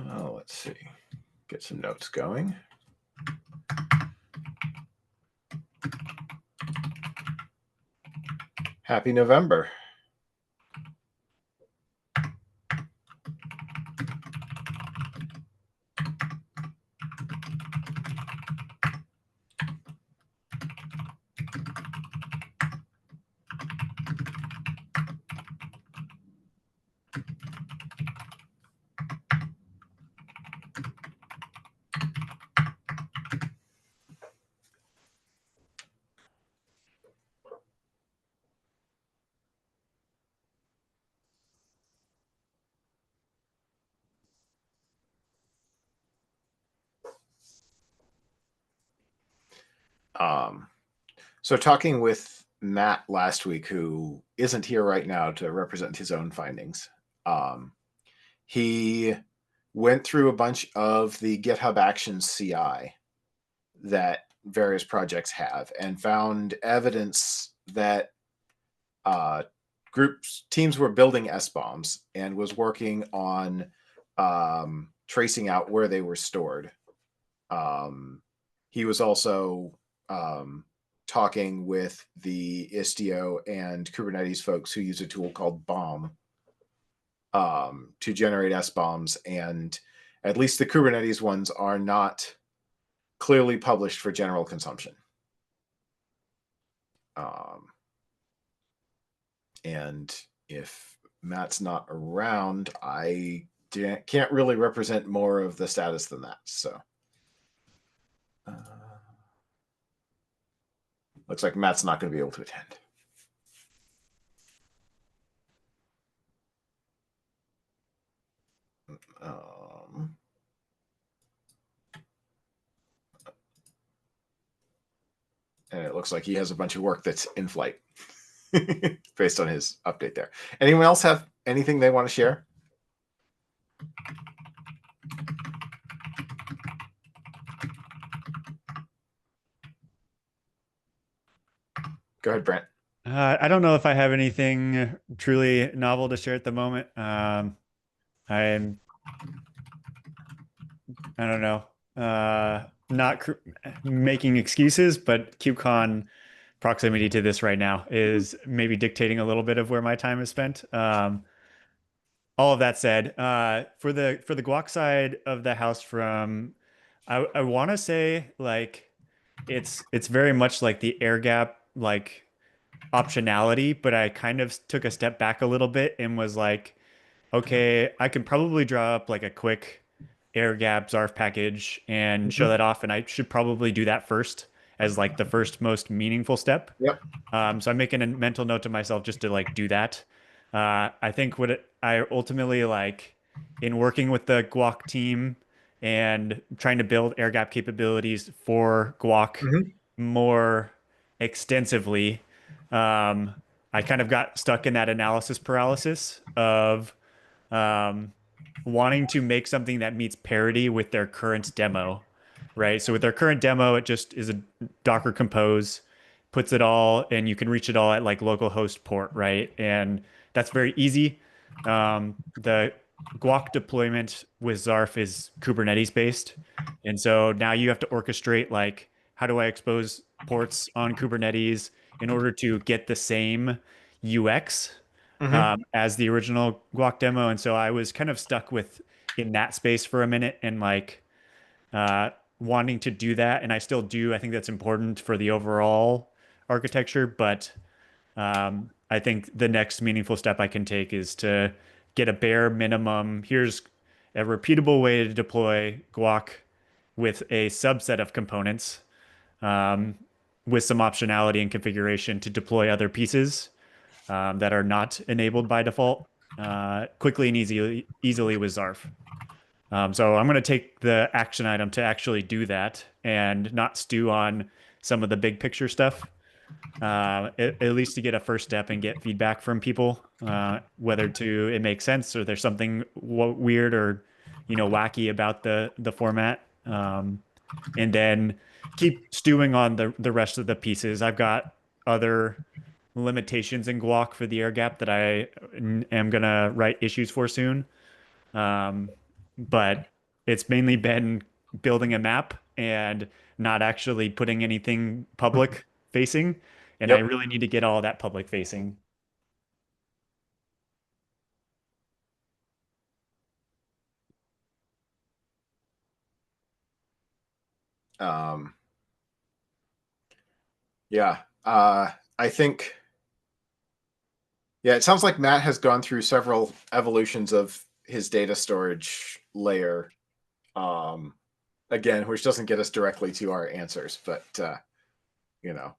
Let's see. Get some notes going. Happy November. So talking with Matt last week, who isn't here right now to represent his own findings, he went through a bunch of the GitHub Actions CI that various projects have and found evidence that teams were building SBOMs and was working on tracing out where they were stored. He was also talking with the Istio and Kubernetes folks who use a tool called BOM to generate SBOMs, and at least the Kubernetes ones are not clearly published for general consumption. And if Matt's not around, I can't really represent more of the status than that. So looks like Matt's not going to be able to attend. And it looks like he has a bunch of work that's in flight based on his update there. Anyone else have anything they want to share? Go ahead, Brent. I don't know if I have anything truly novel to share at the moment. I don't know, not making excuses, but KubeCon proximity to this right now is maybe dictating a little bit of where my time is spent. All of that said, for the Guac side of the house, I want to say like it's very much like the air gap like optionality, but I kind of took a step back a little bit and was like, okay, I can probably draw up like a quick air gap Zarf package and show that off, and I should probably do that first as like the first most meaningful step. Yep. So I'm making a mental note to myself just to like do that. I think I ultimately like in working with the Guac team and trying to build air gap capabilities for Guac more extensively, I kind of got stuck in that analysis paralysis of wanting to make something that meets parity with their current demo, right? So with their current demo, it just is a Docker compose, puts it all, and you can reach it all at like localhost port, right? And that's very easy. The Guac deployment with Zarf is Kubernetes based. And so now you have to orchestrate like, how do I expose ports on Kubernetes in order to get the same UX as the original Guac demo? And so I was kind of stuck with in that space for a minute and like wanting to do that. And I still do. I think that's important for the overall architecture. But I think the next meaningful step I can take is to get a bare minimum. Here's a repeatable way to deploy Guac with a subset of components with some optionality and configuration to deploy other pieces that are not enabled by default quickly and easily with Zarf. So I'm going to take the action item to actually do that and not stew on some of the big picture stuff, at least to get a first step and get feedback from people, whether it makes sense or there's something weird or wacky about the format, and then keep stewing on the rest of the pieces. I've got other limitations in Guac for the air gap that I am gonna write issues for soon. but it's mainly been building a map and not actually putting anything public facing. And I Yep. really need to get all that public facing. Um, yeah. I think, yeah, it sounds like Matt has gone through several evolutions of his data storage layer. Um, Again, which doesn't get us directly to our answers, but you know,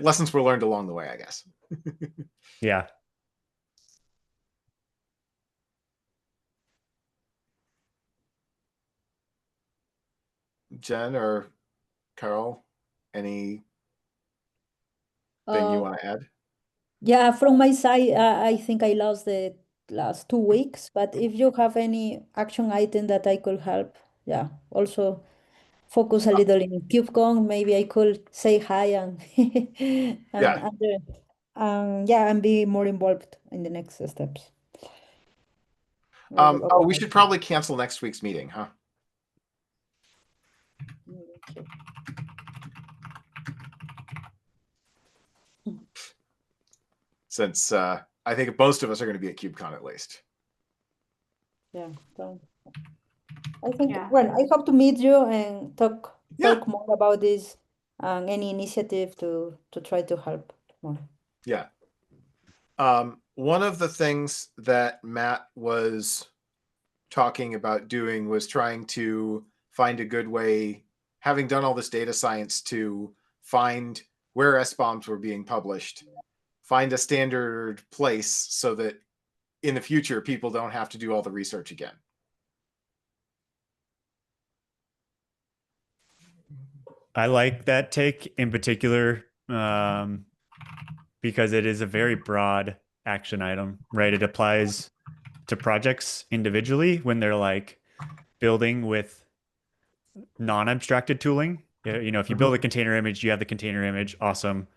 lessons were learned along the way, I guess. Yeah. Jen or Carol, anything you Uh, want to add? yeah, from my side, I think I lost the last 2 weeks, but if you have any action item that I could help, yeah, also focus a little in KubeCon, maybe I could say hi and Yeah. yeah, and be more involved in the next steps. Oh, we should probably cancel next week's meeting, huh? Since I think most of us are going to be at KubeCon at least. Yeah, I think, Yeah. well, I hope to meet you and Yeah. talk more about this and any initiative to try to help more. Yeah. One of the things that Matt was talking about doing was trying to find a good way, having done all this data science, to find where SBOMs were being published, find a standard place so that in the future people don't have to do all the research again. I like that take in particular, because it is a very broad action item, right? It applies to projects individually when they're like building with non-abstracted tooling. You know, if you build a container image, you have the container image, awesome.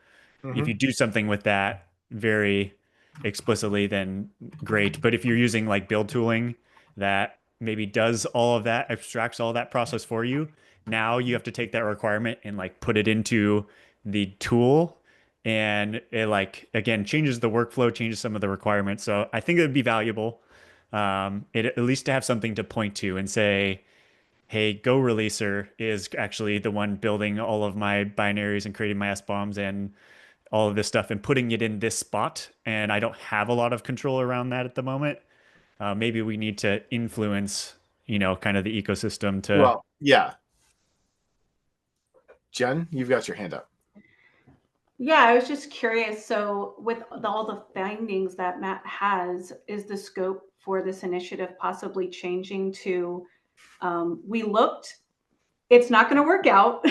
If you do something with that very explicitly, then great. But if you're using like build tooling that maybe does all of that, abstracts all that process for you, now you have to take that requirement and like put it into the tool. And it like, again, changes the workflow, changes some of the requirements. So I think it would be valuable, at least to have something to point to and say, hey, Go releaser is actually the one building all of my binaries and creating my SBOMs and all of this stuff and putting it in this spot. And I don't have a lot of control around that at the moment. Maybe we need to influence, kind of the ecosystem to. Well, yeah. Jen, you've got your hand up. Yeah, I was just curious. So, with all the findings that Matt has, is the scope for this initiative possibly changing to we looked, it's not going to work out.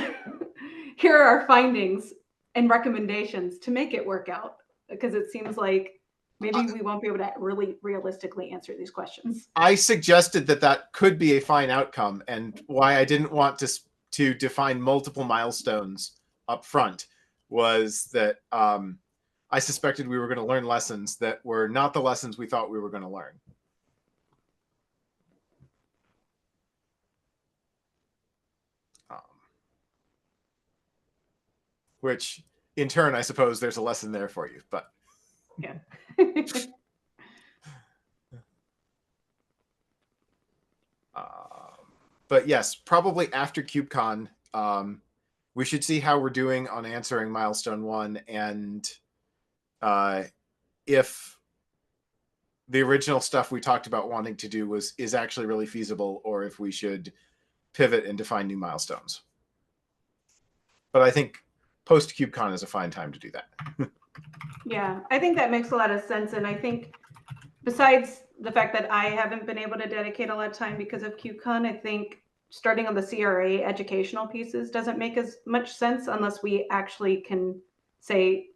Here are our findings and recommendations to make it work out? Because it seems like maybe we won't be able to really realistically answer these questions. I suggested that could be a fine outcome, and why I didn't want to define multiple milestones up front was that I suspected we were going to learn lessons that were not the lessons we thought we were going to learn. Which, in turn, I suppose there's a lesson there for you, but yeah. But yes, probably after KubeCon, we should see how we're doing on answering milestone 1, and if the original stuff we talked about wanting to do is actually really feasible, or if we should pivot and define new milestones. But I think post KubeCon is a fine time to do that. Yeah, I think that makes a lot of sense. And I think besides the fact that I haven't been able to dedicate a lot of time because of KubeCon, I think starting on the CRA educational pieces doesn't make as much sense unless we actually can say,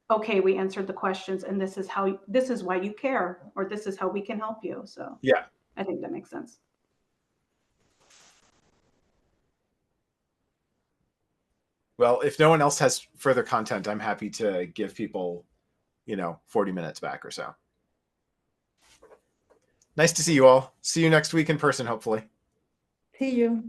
okay, we answered the questions and this is why you care, or this is how we can help you. So yeah, I think that makes sense. Well, if no one else has further content, I'm happy to give people, 40 minutes back or so. Nice to see you all. See you next week in person, hopefully. See you.